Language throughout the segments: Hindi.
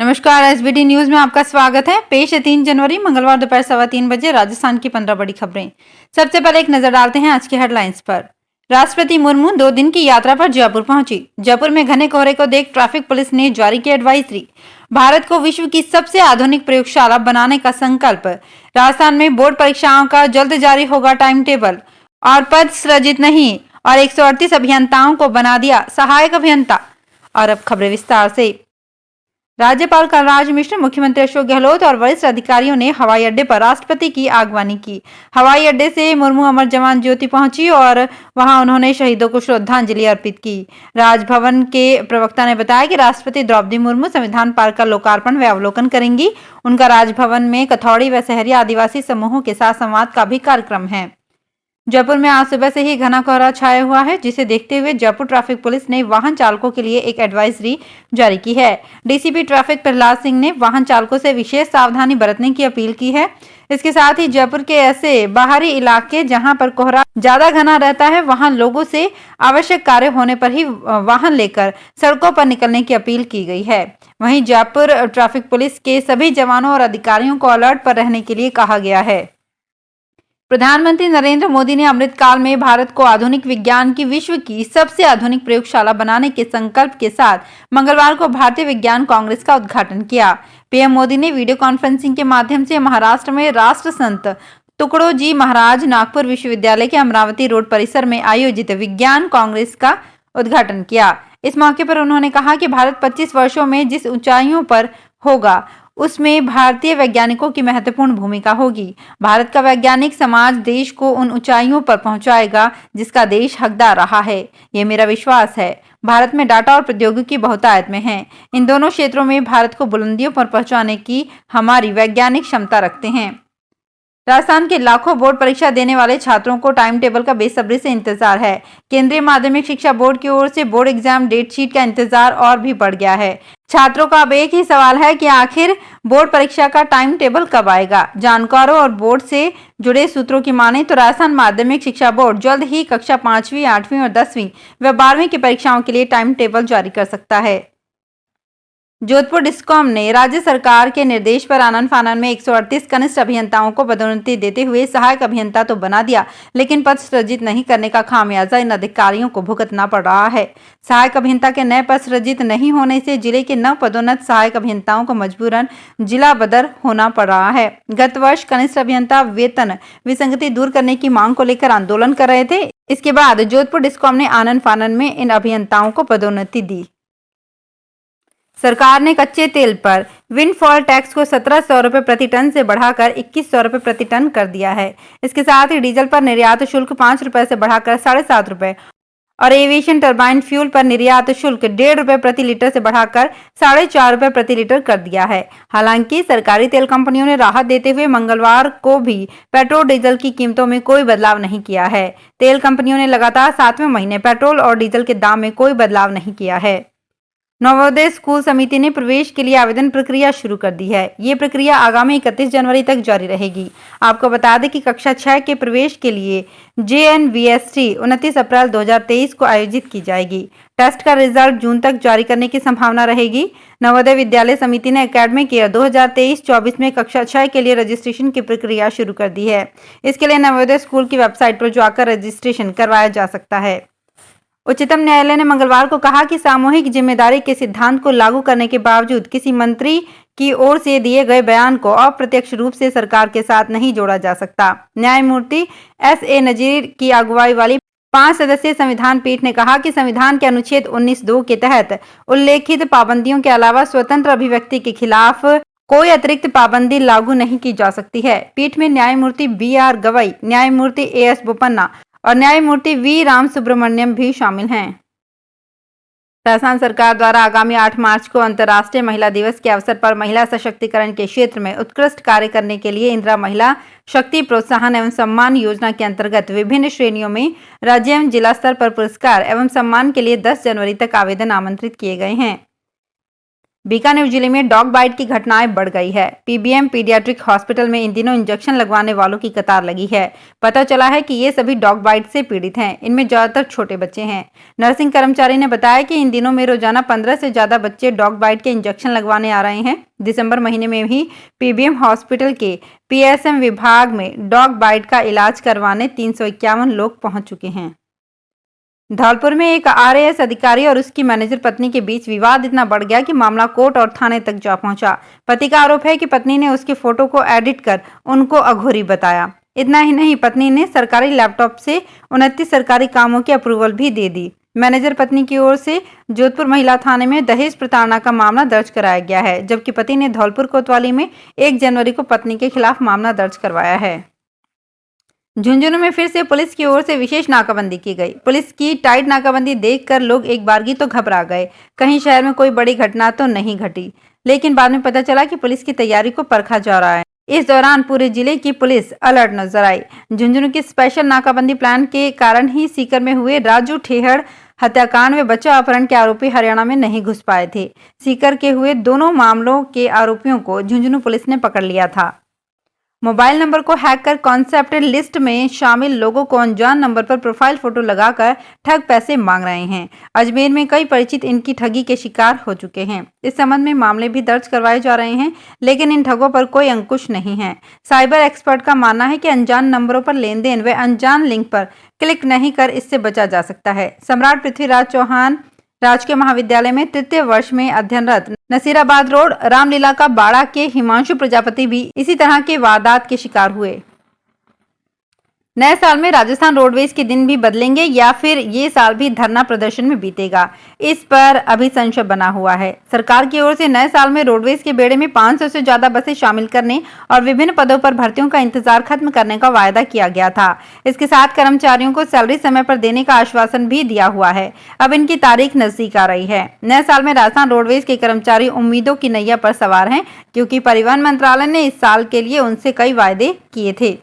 नमस्कार, एसबीटी न्यूज में आपका स्वागत है। पेश है 3 जनवरी मंगलवार दोपहर 3:15 बजे राजस्थान की 15 बड़ी खबरें। सबसे पहले एक नजर डालते हैं आज की हेडलाइंस पर। राष्ट्रपति मुर्मू 2 दिन की यात्रा पर जयपुर पहुंची। जयपुर में घने कोहरे को देख ट्रैफिक पुलिस ने जारी की एडवाइजरी। भारत को विश्व की सबसे आधुनिक प्रयोगशाला बनाने का संकल्प। राजस्थान में बोर्ड परीक्षाओं का जल्द जारी होगा टाइम टेबल। और पद सृजित नहीं और 138 अभियंताओं को बना दिया सहायक अभियंता। और अब खबरें विस्तार से। राज्यपाल कलराज मिश्र, मुख्यमंत्री अशोक गहलोत और वरिष्ठ अधिकारियों ने हवाई अड्डे पर राष्ट्रपति की आगवानी की। हवाई अड्डे से मुर्मू अमर जवान ज्योति पहुंची और वहां उन्होंने शहीदों को श्रद्धांजलि अर्पित की। राजभवन के प्रवक्ता ने बताया कि राष्ट्रपति द्रौपदी मुर्मू संविधान पार्क का लोकार्पण व अवलोकन करेंगी। उनका राजभवन में कथौड़ी व सहरिया आदिवासी समूहों के साथ संवाद का भी कार्यक्रम है। जयपुर में आज सुबह से ही घना कोहरा छाया हुआ है, जिसे देखते हुए जयपुर ट्रैफिक पुलिस ने वाहन चालकों के लिए एक एडवाइजरी जारी की है। डीसीपी ट्रैफिक प्रहलाद सिंह ने वाहन चालकों से विशेष सावधानी बरतने की अपील की है। इसके साथ ही जयपुर के ऐसे बाहरी इलाके जहां पर कोहरा ज्यादा घना रहता है, वहां लोगों से आवश्यक कार्य होने पर ही वाहन लेकर सड़कों पर निकलने की अपील की गई है। वहीं जयपुर ट्रैफिक पुलिस के सभी जवानों और अधिकारियों को अलर्ट पर रहने के लिए कहा गया है। प्रधानमंत्री नरेंद्र मोदी ने अमृतकाल में भारत को आधुनिक विज्ञान की विश्व की सबसे आधुनिक प्रयोगशाला बनाने के संकल्प के साथ मंगलवार को भारतीय विज्ञान कांग्रेस का उद्घाटन किया। पीएम मोदी ने वीडियो कॉन्फ्रेंसिंग के माध्यम से महाराष्ट्र में राष्ट्र संत तुकडोजी महाराज नागपुर विश्वविद्यालय के अमरावती रोड परिसर में आयोजित विज्ञान कांग्रेस का उद्घाटन किया। इस मौके पर उन्होंने कहा कि भारत 25 वर्षों में जिस ऊंचाइयों पर होगा, उसमें भारतीय वैज्ञानिकों की महत्वपूर्ण भूमिका होगी। भारत का वैज्ञानिक समाज देश को उन ऊंचाइयों पर पहुंचाएगा जिसका देश हकदार रहा है। ये मेरा विश्वास है। भारत में डाटा और प्रौद्योगिकी बहुतायत में है। इन दोनों क्षेत्रों में भारत को बुलंदियों पर पहुंचाने की हमारी वैज्ञानिक क्षमता रखते हैं। राजस्थान के लाखों बोर्ड परीक्षा देने वाले छात्रों को टाइम टेबल का बेसब्री से इंतजार है। केंद्रीय माध्यमिक शिक्षा बोर्ड की ओर से बोर्ड एग्जाम डेट शीट का इंतजार और भी बढ़ गया है। छात्रों का अब एक ही सवाल है कि आखिर बोर्ड परीक्षा का टाइम टेबल कब आएगा। जानकारों और बोर्ड से जुड़े सूत्रों की माने तो राजस्थान माध्यमिक शिक्षा बोर्ड जल्द ही कक्षा 5वीं, 8वीं और 10वीं व 12वीं की परीक्षाओं के लिए टाइम टेबल जारी कर सकता है। जोधपुर डिस्कॉम ने राज्य सरकार के निर्देश पर आनन फानन में 138 कनिष्ठ अभियंताओं को पदोन्नति देते हुए सहायक अभियंता तो बना दिया, लेकिन पद सृजित नहीं करने का खामियाजा इन अधिकारियों को भुगतना पड़ रहा है। सहायक अभियंता के नए पद सृजित नहीं होने से जिले के नव पदोन्नत सहायक अभियंताओं को मजबूरन जिला बदर होना पड़ रहा है। गत वर्ष कनिष्ठ अभियंता वेतन विसंगति दूर करने की मांग को लेकर आंदोलन कर रहे थे। इसके बाद जोधपुर डिस्कॉम ने आनन फानन में इन अभियंताओं को पदोन्नति दी। सरकार ने कच्चे तेल पर विंडफॉल टैक्स को 1700 रुपए प्रति टन से बढ़ाकर 2100 रुपए प्रति टन कर दिया है। इसके साथ ही डीजल पर निर्यात शुल्क 5 रुपए से बढ़ाकर 7.5 रुपए और एविएशन टरबाइन फ्यूल पर निर्यात शुल्क 1.5 रुपए प्रति लीटर से बढ़ाकर 4.5 रुपए प्रति लीटर कर दिया है। हालांकि सरकारी तेल कंपनियों ने राहत देते हुए मंगलवार को भी पेट्रोल डीजल की कीमतों में कोई बदलाव नहीं किया है। तेल कंपनियों ने लगातार 7वें महीने पेट्रोल और डीजल के दाम में कोई बदलाव नहीं किया है। नवोदय स्कूल समिति ने प्रवेश के लिए आवेदन प्रक्रिया शुरू कर दी है। ये प्रक्रिया आगामी 31 जनवरी तक जारी रहेगी। आपको बता दें कि कक्षा 6 के प्रवेश के लिए JNVST 29 अप्रैल 2023 को आयोजित की जाएगी। टेस्ट का रिजल्ट जून तक जारी करने की संभावना रहेगी। नवोदय विद्यालय समिति ने एकेडमिक ईयर 2023-24 में कक्षा 6 के लिए रजिस्ट्रेशन की प्रक्रिया शुरू कर दी है। इसके लिए नवोदय स्कूल की वेबसाइट पर जाकर रजिस्ट्रेशन करवाया जा सकता है। उच्चतम न्यायालय ने मंगलवार को कहा कि सामूहिक जिम्मेदारी के सिद्धांत को लागू करने के बावजूद किसी मंत्री की ओर से दिए गए बयान को अप्रत्यक्ष रूप से सरकार के साथ नहीं जोड़ा जा सकता। न्यायमूर्ति S.A. नजीर की अगुवाई वाली 5 सदस्यीय संविधान पीठ ने कहा कि संविधान के अनुच्छेद 19(2) के तहत उल्लेखित पाबंदियों के अलावा स्वतंत्र अभिव्यक्ति के खिलाफ कोई अतिरिक्त पाबंदी लागू नहीं की जा सकती है। पीठ में न्यायमूर्ति B.R. गवई, न्यायमूर्ति A.S. बोपन्ना और न्यायमूर्ति वी राम सुब्रमण्यम भी शामिल हैं। राजस्थान सरकार द्वारा आगामी 8 मार्च को अंतर्राष्ट्रीय महिला दिवस के अवसर पर महिला सशक्तिकरण के क्षेत्र में उत्कृष्ट कार्य करने के लिए इंदिरा महिला शक्ति प्रोत्साहन एवं सम्मान योजना के अंतर्गत विभिन्न श्रेणियों में राज्य एवं जिला स्तर पर पुरस्कार एवं सम्मान के लिए 10 जनवरी तक आवेदन आमंत्रित किए गए हैं। बीकानेर जिले में डॉग बाइट की घटनाएं बढ़ गई है। पीबीएम पीडियाट्रिक हॉस्पिटल में इन दिनों इंजेक्शन लगवाने वालों की कतार लगी है। पता चला है कि ये सभी डॉग बाइट से पीड़ित हैं। इनमें ज्यादातर छोटे बच्चे हैं। नर्सिंग कर्मचारी ने बताया कि इन दिनों में रोजाना 15 से ज्यादा बच्चे डॉग बाइट के इंजेक्शन लगवाने आ रहे हैं। दिसंबर महीने में भी पीबीएम हॉस्पिटल के पीएसएम विभाग में डॉग बाइट का इलाज करवाने 351 लोग पहुंच चुके हैं। धौलपुर में एक आरएएस अधिकारी और उसकी मैनेजर पत्नी के बीच विवाद इतना बढ़ गया कि मामला कोर्ट और थाने तक जा पहुंचा। पति का आरोप है कि पत्नी ने उसके फोटो को एडिट कर उनको अघोरी बताया। इतना ही नहीं, पत्नी ने सरकारी लैपटॉप से 29 सरकारी कामों की अप्रूवल भी दे दी। मैनेजर पत्नी की ओर से जोधपुर महिला थाने में दहेज प्रताड़ना का मामला दर्ज कराया गया है, जबकि पति ने धौलपुर कोतवाली में 1 जनवरी को पत्नी के खिलाफ मामला दर्ज करवाया है। झुंझुनू में फिर से पुलिस की ओर से विशेष नाकाबंदी की गई। पुलिस की टाइट नाकाबंदी देखकर लोग एक बारगी तो घबरा गए। कहीं शहर में कोई बड़ी घटना तो नहीं घटी, लेकिन बाद में पता चला कि पुलिस की तैयारी को परखा जा रहा है। इस दौरान पूरे जिले की पुलिस अलर्ट नजर आई। झुंझुनू की स्पेशल नाकाबंदी प्लान के कारण ही सीकर में हुए राजू ठेहड़ हत्याकांड में बच्चा अपहरण के आरोपी हरियाणा में नहीं घुस पाए थे। सीकर के हुए दोनों मामलों के आरोपियों को झुंझुनू पुलिस ने पकड़ लिया था। मोबाइल नंबर को हैक कर कॉन्सेप्टेड लिस्ट में शामिल लोगों को अनजान नंबर पर प्रोफाइल फोटो लगाकर ठग पैसे मांग रहे हैं। अजमेर में कई परिचित इनकी ठगी के शिकार हो चुके हैं। इस संबंध में मामले भी दर्ज करवाए जा रहे हैं, लेकिन इन ठगों पर कोई अंकुश नहीं है। साइबर एक्सपर्ट का मानना है कि अनजान नंबरों पर लेन देन व अनजान लिंक पर क्लिक नहीं कर इससे बचा जा सकता है। सम्राट पृथ्वीराज चौहान राजकीय महाविद्यालय में तृतीय वर्ष में अध्ययनरत नसीराबाद रोड रामलीला का बाड़ा के हिमांशु प्रजापति भी इसी तरह के वारदात के शिकार हुए। नए साल में राजस्थान रोडवेज के दिन भी बदलेंगे या फिर ये साल भी धरना प्रदर्शन में बीतेगा, इस पर अभी संशय बना हुआ है। सरकार की ओर से नए साल में रोडवेज के बेड़े में 500 से ज्यादा बसें शामिल करने और विभिन्न पदों पर भर्तियों का इंतजार खत्म करने का वायदा किया गया था। इसके साथ कर्मचारियों को सैलरी समय पर देने का आश्वासन भी दिया हुआ है। अब इनकी तारीख नजदीक आ रही है। नए साल में राजस्थान रोडवेज के कर्मचारी उम्मीदों की नैया पर सवार हैं, क्योंकि परिवहन मंत्रालय ने इस साल के लिए उनसे कई वायदे किए थे।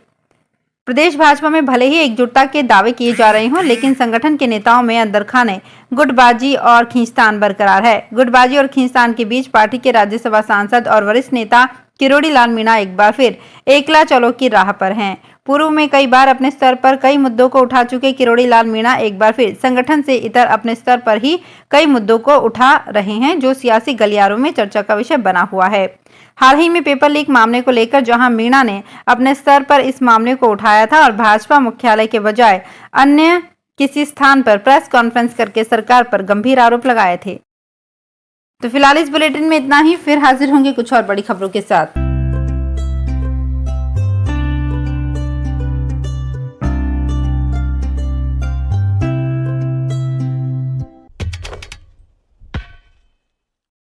प्रदेश भाजपा में भले ही एकजुटता के दावे किए जा रहे हों, लेकिन संगठन के नेताओं में अंदरखाने गुटबाजी और खींचतान बरकरार है। गुटबाजी और खींचतान के बीच पार्टी के राज्यसभा सांसद और वरिष्ठ नेता किरोड़ी लाल मीणा एक बार फिर एकला चलो की राह पर हैं। पूर्व में कई बार अपने स्तर पर कई मुद्दों को उठा चुके किरोड़ी लाल मीणा एक बार फिर संगठन से इतर अपने स्तर पर ही कई मुद्दों को उठा रहे हैं, जो सियासी गलियारों में चर्चा का विषय बना हुआ है। हाल ही में पेपर लीक मामले को लेकर जहां मीणा ने अपने स्तर पर इस मामले को उठाया था और भाजपा मुख्यालय के बजाय अन्य किसी स्थान पर प्रेस कॉन्फ्रेंस करके सरकार पर गंभीर आरोप लगाए थे। तो फिलहाल इस बुलेटिन में इतना ही। फिर हाजिर होंगे कुछ और बड़ी खबरों के साथ।